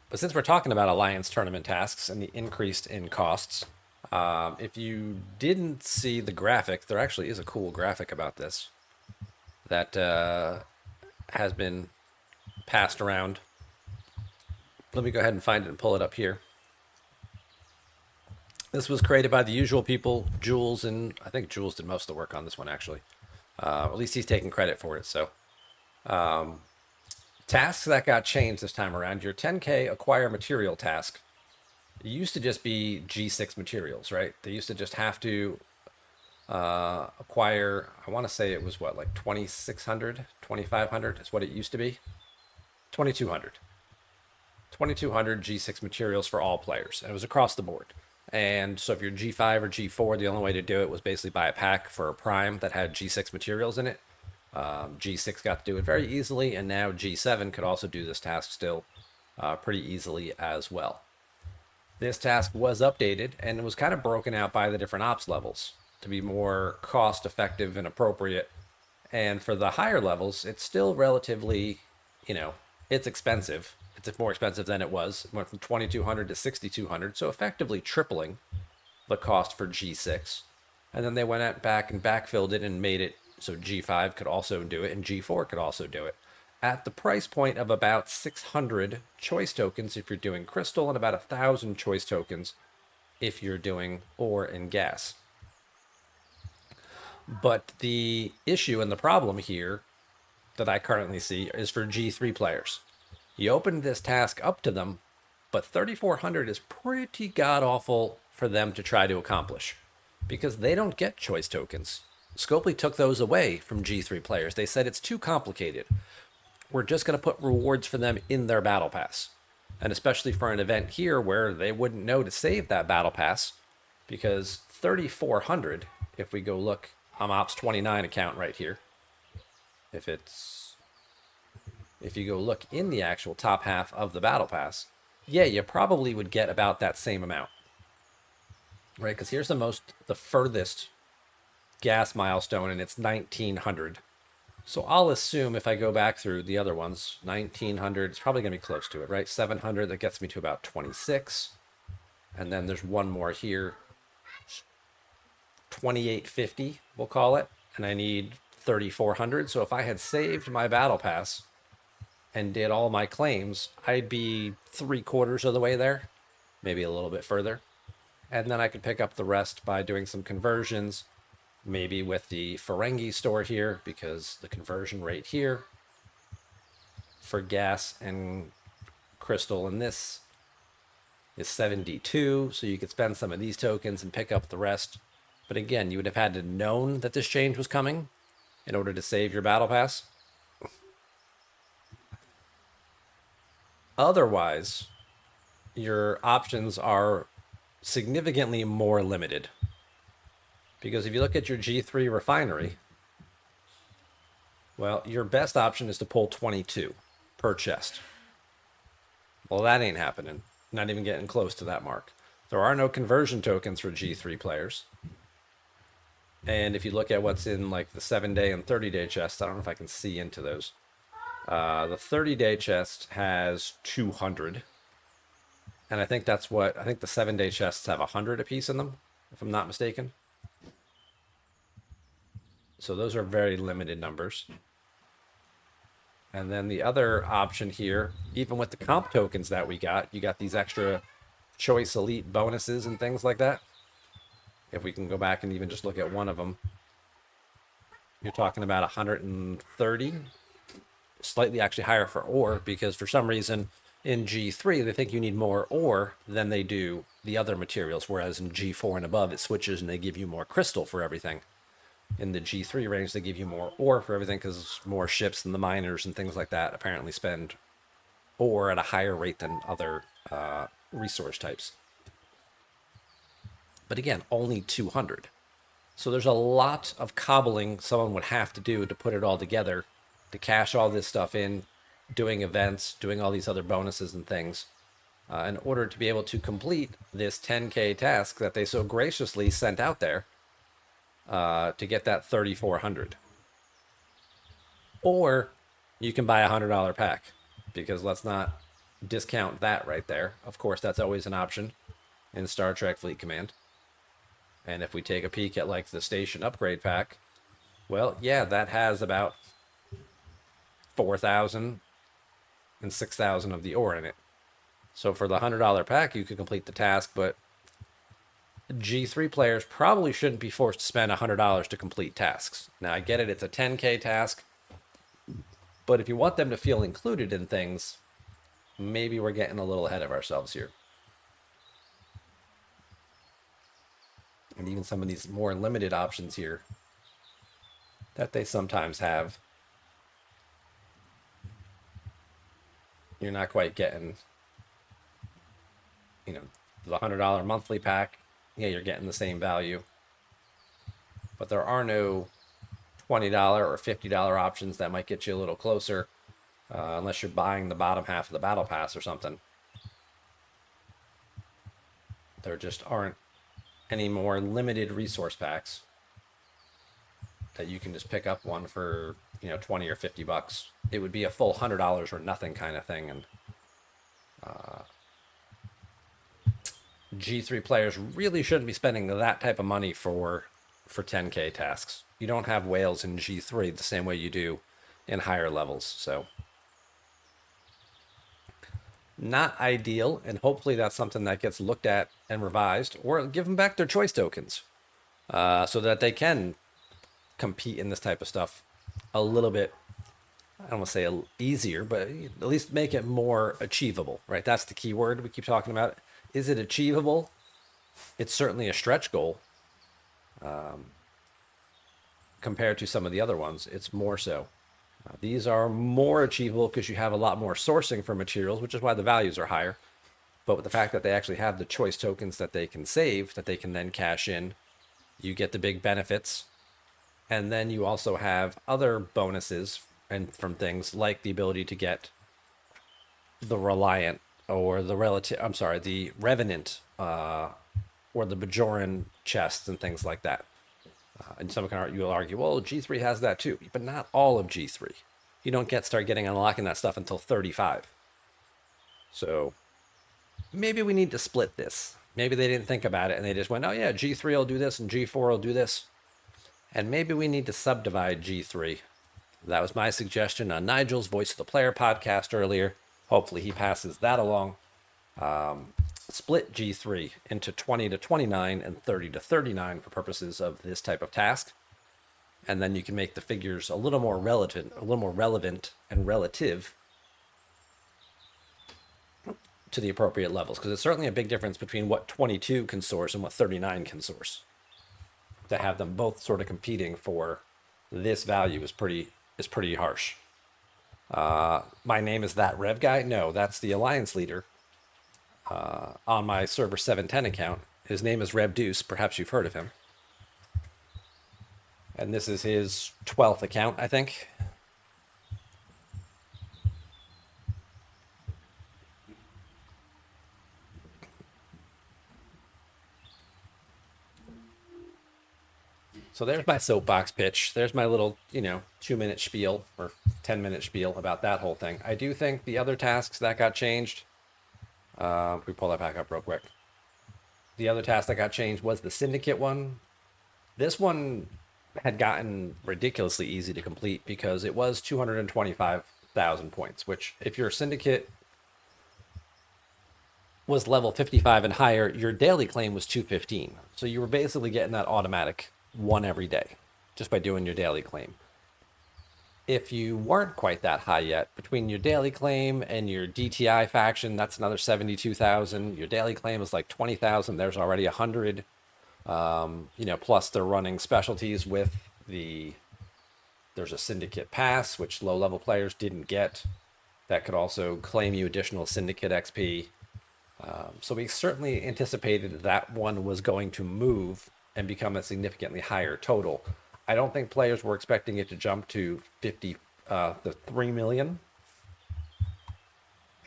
But since we're talking about Alliance tournament tasks and the increase in costs, if you didn't see the graphic, there actually is a cool graphic about this that has been passed around. Let me go ahead and find it and pull it up here. This was created by the usual people, Jules, and I think Jules did most of the work on this one actually. At least he's taking credit for it. So tasks that got changed this time around. Your 10K acquire material task. It used to just be G6 materials, right? They used to just have to acquire, I want to say it was what, like 2,600, 2,500 is what it used to be. 2,200. 2,200 G6 materials for all players. And it was across the board. And so if you're G5 or G4, the only way to do it was basically buy a pack for a prime that had G6 materials in it. G6 got to do it very easily, and now G7 could also do this task still pretty easily as well. This task was updated and it was kind of broken out by the different ops levels to be more cost effective and appropriate. And for the higher levels, it's still relatively, you know, it's expensive. It's more expensive than it was. It went from 2,200 to 6,200, so effectively tripling the cost for G6. And then they went back and backfilled it and made it so G5 could also do it and G4 could also do it at the price point of about 600 choice tokens if you're doing crystal and about 1,000 choice tokens if you're doing ore and gas. But the issue and the problem here that I currently see is for G3 players. You open this task up to them, but 3,400 is pretty god awful for them to try to accomplish because they don't get choice tokens. Scopely took those away from G3 players. They said it's too complicated. We're just going to put rewards for them in their battle pass. And especially for an event here where they wouldn't know to save that battle pass because 3,400, if we go look, I'm Ops 29 account right here. If you go look in the actual top half of the battle pass, yeah, you probably would get about that same amount, right? Because here's the furthest gas milestone, and it's 1,900. So I'll assume if I go back through the other ones, 1,900, it's probably going to be close to it, right? 700, that gets me to about 26. And then there's one more here, 2,850, we'll call it. And I need 3,400. So if I had saved my battle pass and did all my claims, I'd be 3/4 of the way there, maybe a little bit further. And then I could pick up the rest by doing some conversions, maybe with the Ferengi store here, because the conversion rate here for gas and crystal in this is 72. So you could spend some of these tokens and pick up the rest. But again, you would have had to known that this change was coming in order to save your battle pass. Otherwise, your options are significantly more limited. Because if you look at your G3 refinery, well, your best option is to pull 22 per chest. Well, that ain't happening. Not even getting close to that mark. There are no conversion tokens for G3 players. And if you look at what's in like the 7-day and 30-day chests, I don't know if I can see into those. The 30-day chest has 200. And I think the 7-day chests have 100 apiece in them, if I'm not mistaken. So those are very limited numbers. And then the other option here, even with the comp tokens that we got, you got these extra choice elite bonuses and things like that. If we can go back and even just look at one of them, you're talking about 130, slightly actually higher for ore, because for some reason in G3 they think you need more ore than they do the other materials, whereas in G4 and above it switches and they give you more crystal for everything. In the G3 range, they give you more ore for everything because more ships and the miners and things like that apparently spend ore at a higher rate than other resource types. But again, only 200. So there's a lot of cobbling someone would have to do to put it all together, to cash all this stuff in, doing events, doing all these other bonuses and things, in order to be able to complete this 10K task that they so graciously sent out there to get that 3,400. Or you can buy a $100 pack, because let's not discount that right there. Of course, that's always an option in Star Trek Fleet Command. And if we take a peek at like the station upgrade pack, well, yeah, that has about 4,000 and 6,000 of the ore in it. So for the $100 pack, you could complete the task, but G3 players probably shouldn't be forced to spend $100 to complete tasks. Now, I get it, it's a 10K task, but if you want them to feel included in things, maybe we're getting a little ahead of ourselves here. And even some of these more limited options here that they sometimes have, you're not quite getting, the $100 monthly pack. Yeah, you're getting the same value, but there are no $20 or $50 options that might get you a little closer, unless you're buying the bottom half of the battle pass or something. There just aren't any more limited resource packs that you can just pick up one for 20 or $50. It would be a full $100 or nothing kind of thing. And G3 players really shouldn't be spending that type of money for 10K tasks. You don't have whales in G3 the same way you do in higher levels. So not ideal, and hopefully that's something that gets looked at and revised, or give them back their choice tokens, so that they can compete in this type of stuff a little bit, I don't want to say easier, but at least make it more achievable, right? That's the key word we keep talking about. Is it achievable? It's certainly a stretch goal. Compared to some of the other ones, it's more so. These are more achievable because you have a lot more sourcing for materials, which is why the values are higher. But with the fact that they actually have the choice tokens that they can save, that they can then cash in, you get the big benefits. And then you also have other bonuses and from things like the ability to get the Reliant or the the Revenant, or the Bajoran chests and things like that. And some you'll argue, well, G3 has that too, but not all of G3. You don't start unlocking that stuff until 35. So maybe we need to split this. Maybe they didn't think about it and they just went, oh yeah, G3 will do this and G4 will do this. And maybe we need to subdivide G3. That was my suggestion on Nigel's Voice of the Player podcast earlier. Hopefully he passes that along. Split G3 into 20 to 29 and 30 to 39 for purposes of this type of task. And then you can make the figures a little more relevant and relative to the appropriate levels. Because it's certainly a big difference between what 22 can source and what 39 can source. To have them both sort of competing for this value is pretty harsh. My name is that Rev guy? No, that's the Alliance leader. On my server 710 account. His name is Rev Deuce. Perhaps you've heard of him. And this is his 12th account, I think. So there's my soapbox pitch. There's my little, 2-minute spiel or 10-minute spiel about that whole thing. I do think the other tasks that got changed, we pull that back up real quick. The other task that got changed was the Syndicate one. This one had gotten ridiculously easy to complete because it was 225,000 points, which if your Syndicate was level 55 and higher, your daily claim was 215. So you were basically getting that automatic one every day just by doing your daily claim. If you weren't quite that high yet, between your daily claim and your DTI faction, that's another 72,000. Your daily claim is like 20,000. There's already 100. Plus they're running specialties with there's a Syndicate pass, which low-level players didn't get. That could also claim you additional Syndicate XP. So we certainly anticipated that one was going to move and become a significantly higher total. I don't think players were expecting it to jump to 3 million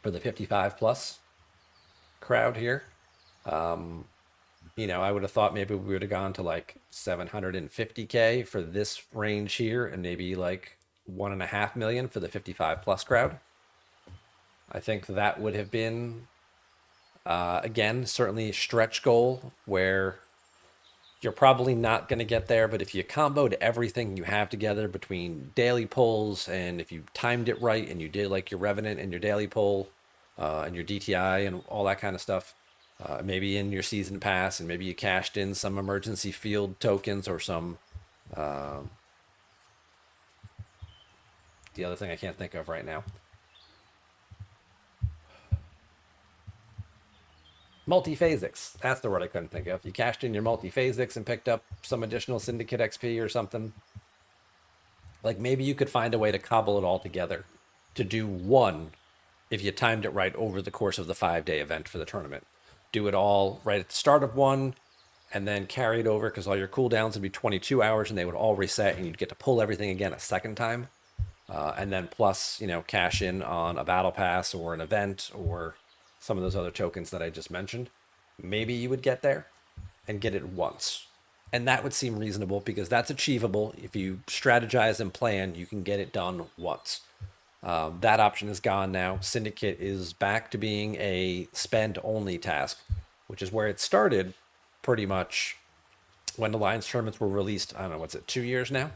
for the 55 plus crowd here. I would have thought maybe we would have gone to like 750K for this range here and maybe like 1.5 million for the 55 plus crowd. I think that would have been, again, certainly a stretch goal where you're probably not going to get there, but if you comboed everything you have together between daily pulls, and if you timed it right and you did like your Revenant and your daily pull and your DTI and all that kind of stuff, maybe in your season pass, and maybe you cashed in some emergency field tokens or some, the other thing I can't think of right now. Multiphasics. That's the word I couldn't think of. You cashed in your multiphasics and picked up some additional Syndicate XP or something. Like maybe you could find a way to cobble it all together to do one if you timed it right over the course of the 5-day event for the tournament. Do it all right at the start of one and then carry it over because all your cooldowns would be 22 hours and they would all reset and you'd get to pull everything again a second time. And then plus, cash in on a battle pass or an event or some of those other tokens that I just mentioned. Maybe you would get there and get it once. And that would seem reasonable because that's achievable. If you strategize and plan, you can get it done once. That option is gone now. Syndicate is back to being a spend only task, which is where it started pretty much when Alliance tournaments were released. I don't know, what's it, 2 years now?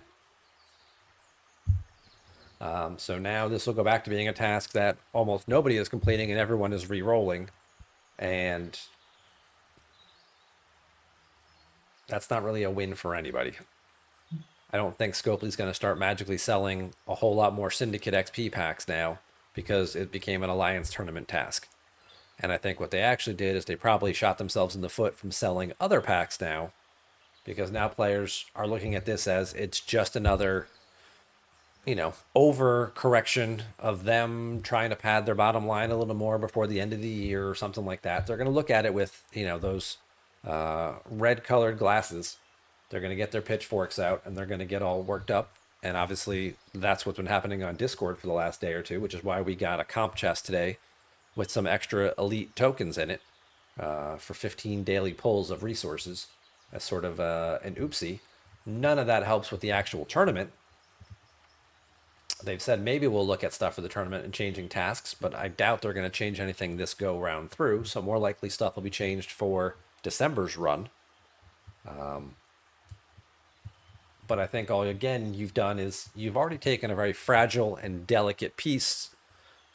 So now this will go back to being a task that almost nobody is completing and everyone is re-rolling. And that's not really a win for anybody. I don't think Scopely's going to start magically selling a whole lot more Syndicate XP packs now because it became an Alliance tournament task. And I think what they actually did is they probably shot themselves in the foot from selling other packs now because now players are looking at this as it's just another over correction of them trying to pad their bottom line a little more before the end of the year or something like that. They're going to look at it with, those red colored glasses. They're going to get their pitchforks out and they're going to get all worked up. And obviously that's what's been happening on Discord for the last day or two, which is why we got a comp chest today with some extra elite tokens in it for 15 daily pulls of resources as sort of an oopsie. None of that helps with the actual tournament. They've said maybe we'll look at stuff for the tournament and changing tasks, but I doubt they're going to change anything this go round through. So more likely stuff will be changed for December's run. But I think all again you've done is you've already taken a very fragile and delicate piece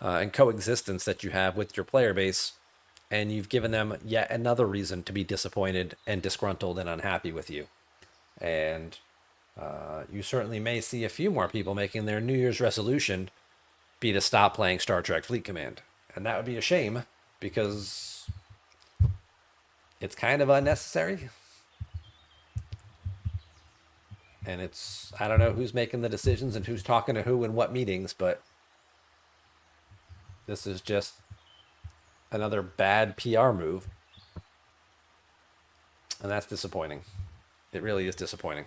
and coexistence that you have with your player base, and you've given them yet another reason to be disappointed and disgruntled and unhappy with you. And you certainly may see a few more people making their New Year's resolution be to stop playing Star Trek Fleet Command. And that would be a shame because it's kind of unnecessary. And I don't know who's making the decisions and who's talking to who in what meetings, but this is just another bad PR move. And that's disappointing. It really is disappointing.